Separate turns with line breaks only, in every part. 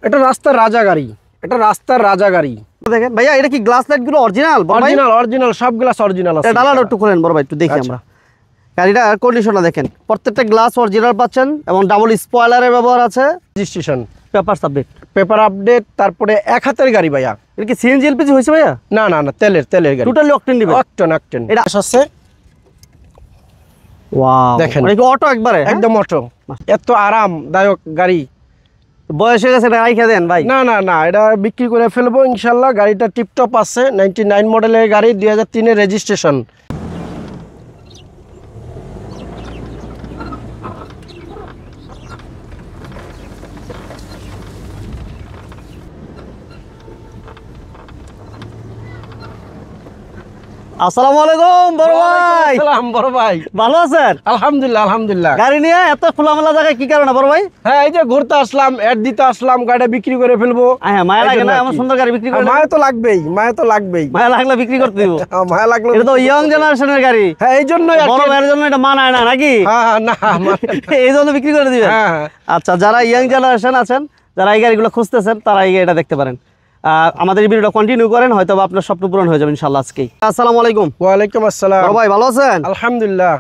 এটা রাস্তার রাজা গাড়ি, এটা রাস্তার রাজা গাড়ি।
দেখেন ভাইয়া, এটা কি গ্লাস লাইট গুলো অরিজিনাল?
অরিজিনাল অরিজিনাল, সব গ্লাস অরিজিনাল আছে।
ডালাটা একটু খোলেন বড় ভাই, একটু দেখি আমরা গাড়িটার কন্ডিশনটা দেখেন। প্রত্যেকটা গ্লাস অরিজিনাল পাচ্ছেন এবং ডাবল স্পয়লারের ব্যবহার আছে।
রেজিস্ট্রেশন,
পেপার আপডেট,
তারপরে এক হাতের গাড়ি ভাইয়া।
এটা কি সিএনজি এলপিজি হয়েছে ভাইয়া?
না না না, তেলের গাড়ি,
টোটালি অকটেন দিবেন।
অকটেন এটা আছে।
ওয়াও,
দেখেন
এটা কি অটো একবারে?
একদম অটো। এত আরামদায়ক গাড়ি।
বয়স হয়ে গেছে, এটা রাইখা দেন ভাই।
না না না, এটা বিক্রি করে ফেলবো ইনশাল্লাহ। গাড়িটা টিপটপ আছে, 99 মডেলের গাড়ি, 2003 রেজিস্ট্রেশন।
আসসালামু আলাইকুম বড় ভাই।
সালাম বড় ভাই,
ভালো আছেন?
আলহামদুলিল্লাহ আলহামদুলিল্লাহ।
গাড়ি নিয়ে এত খোলামেলা জায়গায় কি কারণে বড় ভাই?
হ্যাঁ, এই যে ঘুরতে আসলাম, অ্যাড দিতে আসলাম, গাড়িটা বিক্রি করে ফেলবো।
হ্যাঁ, মায়া লাগে না এমন সুন্দর গাড়ি বিক্রি করে?
মায়া তো লাগবেই, মায়া তো লাগবেই।
মায়া লাগলে বিক্রি করতে দিব।
মায়া লাগলো,
এটা তো ইয়ং জেনারেশনের গাড়ি।
হ্যাঁ এই জন্যই
বড় ভাইয়ের জন্য এটা মানায় না নাকি?
হ্যাঁ না,
এই জন্য বিক্রি করে দিবেন।
হ্যাঁ।
আচ্ছা, যারা ইয়ং জেনারেশন আছেন, যারা এই গাড়িগুলো খুঁজতেছেন, তারা এই গাড়িটা দেখতে পারেন। আমাদের এই ভিডিওটা কন্টিনিউ করেন, হয়তো আপনার স্বপ্ন পূরণ হয়ে যাবে ইনশাআল্লাহ আজকেই। আসসালামু আলাইকুম।
ওয়ালাইকুম আসসালাম।
বড় ভাই ভালো আছেন?
আলহামদুলিল্লাহ।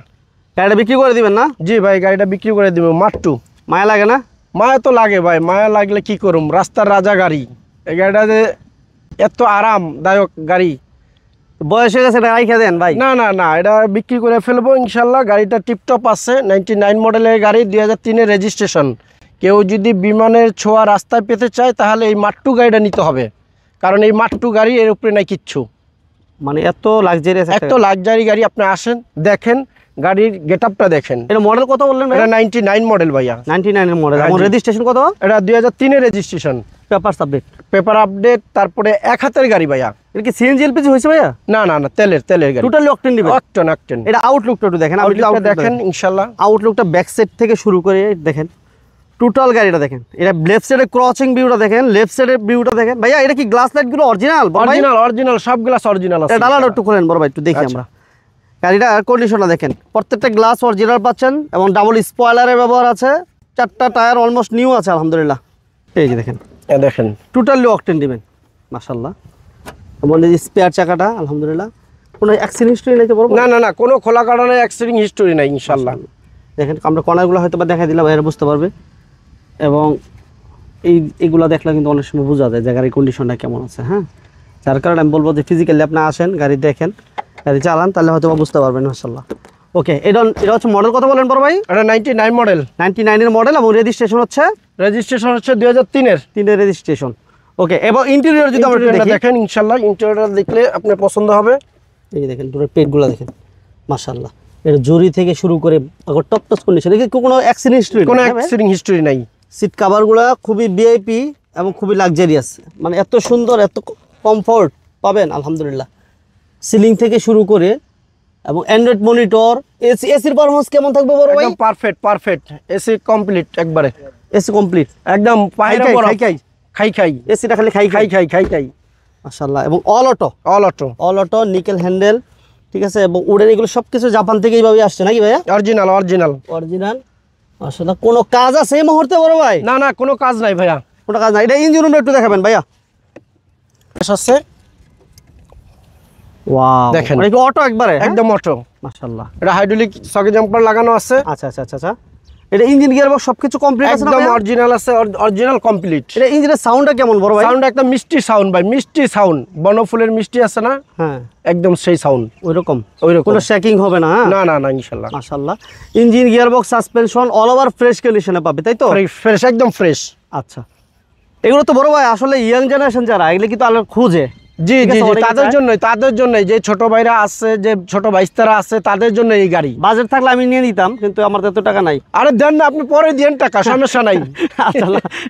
গাড়িটা বিক্রি করে দিবেন না?
জি ভাই, গাড়িটা বিক্রি করে দিব মাত্র।
মায়া লাগে না?
মায়া তো লাগে ভাই, মায়া লাগলে কি করুম, রাস্তার রাজা গাড়ি। এই গাড়িটা যে এত আরামদায়ক গাড়ি।
বয়স হয়ে গেছে, এটা রাইখা দেন ভাই।
না না না, এটা বিক্রি করে ফেলবো ইনশাল্লাহ। গাড়িটা টিপটপ আছে, 99 মডেলের গাড়ি, 2003 রেজিস্ট্রেশন। কেউ যদি বিমানের ছোঁয়া রাস্তায় পেতে চায় তাহলে এই মাট্টু গাড়িটা নিতে হবে, কারণ এই মাট্টু গাড়ি এর উপরে নাই কিচ্ছু।
মানে এত লাক্সারিয়াস,
এত লাক্সারি গাড়ি। আপনি আসেন, দেখেন গাড়ির গেটআপটা দেখেন।
এটা মডেল কত বললেন ভাই?
এটা 99 মডেল ভাইয়া।
99 এর মডেল। এবং রেজিস্ট্রেশন কত?
এটা 2003 রেজিস্ট্রেশন। পেপার আপডেট, তারপরে এক হাতের গাড়ি ভাইয়া।
এটা কি সিএনজি এলপিজি হয়েছে ভাইয়া?
না না না, তেলের গাড়ি,
টোটালি অকটেন দিবেন।
অকটেন।
এটা আউটলুকটা একটু দেখেন,
আউটলুকটা দেখেন ইনশাআল্লাহ।
আউটলুকটা ব্যাক সাইড থেকে শুরু করে দেখেন, টোটাল গাড়িটা দেখেন। এটা লেফট সাইডে ক্রসিং ভিউটা দেখেন, লেফট সাইডের ভিউটা দেখেন। ভাইয়া, এটা কি গ্লাস লাইট গুলো অরিজিনাল?
অরিজিনাল, সব গ্লাস অরিজিনাল আছে।
ডালাটা একটু খোলেন বড় ভাই, একটু দেখি আমরা গাড়িটার কন্ডিশনটা দেখেন। প্রত্যেকটা গ্লাস অরিজিনাল পাচ্ছেন এবং ডাবল স্পয়লারের ব্যবহার আছে। 4টা টায়ার অলমোস্ট নিউ আছে আলহামদুলিল্লাহ। এই যে দেখেন,
দেখেন
টোটালি অকটেন দিবেন মাশাআল্লাহ। এবং এই স্পেয়ার চাকাটা আলহামদুলিল্লাহ, কোনো অ্যাক্সিডেন্ট হিস্টরি নাই তো বড়?
না না না, কোনো খোলা কারণে অ্যাক্সিডেন্ট হিস্টরি নাই ইনশাআল্লাহ।
দেখেন, আমরা কর্নারগুলো হয়তো বা দেখাই দিলাম, এরা বুঝতে পারবে। এবং এইগুলো দেখলে কিন্তু অনেক সময় বোঝা যায় যে গাড়ির কন্ডিশনটা কেমন আছে। হ্যাঁ, যার কারণে আমি বলবো যে ফিজিক্যালি আপনি আসেন, গাড়ি দেখেন, গাড়ি চালান, তাহলে হয়তো বুঝতে পারবেন মাশাআল্লাহ। ওকে, এটা হচ্ছে মডেল কত বলেন বড় ভাই?
এটা 99 মডেল।
99 এর মডেল এবং রেজিস্ট্রেশন হচ্ছে
2003
রেজিস্ট্রেশন। ওকে, এবং ইন্টেরিয়র যদি আমরা
দেখেন ইনশাআল্লাহ, ইন্টেরিয়র দেখলে আপনার পছন্দ হবে।
এই দেখেন, পুরো পেটগুলো দেখেন মাশাআল্লাহ। এর জরি থেকে শুরু করে টপ টাচ কন্ডিশন, দেখি কোনো অ্যাক্সিডেন্ট হিস্টরি,
কোনো অ্যাক্সিডেন্ট হিস্টরি নাই।
সিট কভারগুলো খুবই ভিআইপি এবং খুবই লাক্সারিয়াস, মানে এত সুন্দর, এত কমফোর্ট পাবেন আলহামদুলিল্লাহ। সিলিং থেকে শুরু করে এবং অ্যান্ড্রয়েড মনিটর, এসির পারফরম্যান্স কেমন থাকবে বড় ভাই?
একদম পারফেক্ট। এসি কমপ্লিট, একবারে
এসি কমপ্লিট,
একদম খাই
এসিটা খালি খাই মাশাআল্লাহ। এবং অল অটো নিকেল হ্যান্ডেল, ঠিক আছে। এবং উডেন, এগুলো সবকিছু জাপান থেকে এইভাবে আসছে নাকি ভাইয়া?
অরিজিনাল
মাশাআল্লাহ। কোনো কাজ আছে এই মুহূর্তে বড় ভাই?
না না, কোনো কাজ নাই ভাইয়া,
কোনো কাজ নাই। এটা ইঞ্জিন রুমটা একটু দেখাবেন ভাইয়া।
আছে,
ওয়াও,
দেখেন
এটা কি অটো একবারে?
একদম অটো
মাশাআল্লাহ।
এটা হাইড্রোলিক সকেট জাম্পার লাগানো আছে।
আচ্ছা। এটা ইঞ্জিন গিয়ারবক্স সবকিছু কমপ্লিট আছে না?
একদম অরিজিনাল আছে, অরিজিনাল কমপ্লিট।
এটা ইঞ্জিনের সাউন্ডটা কেমন বড় ভাই?
সাউন্ড একটা মিষ্টি সাউন্ড ভাই, মিষ্টি সাউন্ড। বনফুলের মিষ্টি আছে না?
হ্যাঁ,
একদম সেই সাউন্ড,
ওইরকম। কোনো শেকিং হবে না?
না ইনশাআল্লাহ।
মাশাআল্লাহ। Engine, gearbox, suspension all over fresh কন্ডিশনে পাবে, তাই তো?
ফ্রেশ, একদম ফ্রেশ।
আচ্ছা, এগুলো তো বড় ভাই আসলে ইয়াং জেনারেশন যারা, এগুলো কিন্তু আলো খুঁজে।
জি, তাদের জন্য যে ছোট ভাইরা আছে, যে ছোট ভাইস্তারা আছে, তাদের জন্য এই গাড়ি।
বাজেট থাকলে আমি নিয়ে নিতাম, কিন্তু আমার তো এত টাকা নাই।
আরে দেন না, আপনি পরে দেন টাকা, সমস্যা নাই।
আচ্ছা,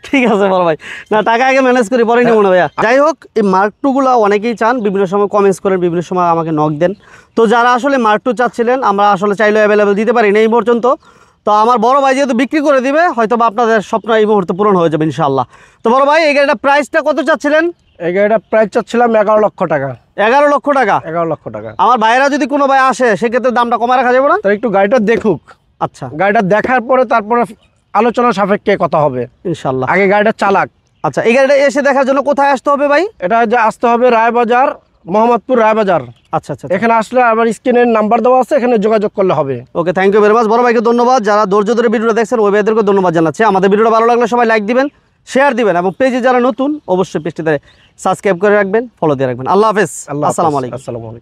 ঠিক আছে বড় ভাই, না টাকা আগে ম্যানেজ করি, পরে নিব না ভাইয়া। যাই হোক, এই মার্ক টু গুলো অনেকেই চান, বিভিন্ন সময় কমেন্টস করেন, বিভিন্ন সময় আমাকে নক দেন। তো যারা আসলে মার্ক টু চাচ্ছিলেন, আমরা আসলে চাইলেও অ্যাভেলেবেল দিতে পারি না এই পর্যন্ত। তো আমার বড় ভাই যেহেতু বিক্রি করে দিবে, হয়তো বা আপনাদের স্বপ্ন এই মুহূর্তে পূরণ হয়ে যাবে ইনশাআল্লাহ। তো বড় ভাই, এই গাড়িটা প্রাইসটা কত চাচ্ছিলেন?
এই গাড়িটা প্রাইস চাচ্ছিলাম 11 লক্ষ টাকা।
11 লক্ষ টাকা?
11 লক্ষ টাকা।
আমার ভাইরা যদি কোনো ভাই আসে, সেক্ষেত্রে দামটা কমায় রাখা যাবে না?
তো একটু গাড়িটা দেখুক।
আচ্ছা,
গাড়িটা দেখার পরে তারপরে আলোচনা সাপেক্ষে কথা হবে
ইনশাআল্লাহ।
আগে গাড়িটা চালাক।
আচ্ছা, এই গাড়িটা এসে দেখার জন্য কোথায় আসতে হবে ভাই?
এটা যে আসতে হবে রায়বাজার, মোহাম্মদপুর রায়বাজার।
আচ্ছা আচ্ছা,
এখানে আসলে আবার স্ক্রিনের নাম্বার দেওয়া আছে, এখানে যোগাযোগ করলে হবে।
ওকে, থ্যাংক ইউ ভেরি মাচ। বড় ভাইকে ধন্যবাদ। যারা ধৈর্য ধরে ভিডিওটা দেখছেন ওই ভাইদেরকে ধন্যবাদ জানাচ্ছি। আমাদের ভিডিওটা ভালো লাগলে সবাই লাইক দিবেন, শেয়ার দিবেন, এবং পেজে যারা নতুন অবশ্যই পেজটিতে সাবস্ক্রাইব করে রাখবেন, ফলো দিয়ে রাখবেন। আল্লাহ হাফেজ, আসসালামু আলাইকুম।
আসসালামু আলাইকুম।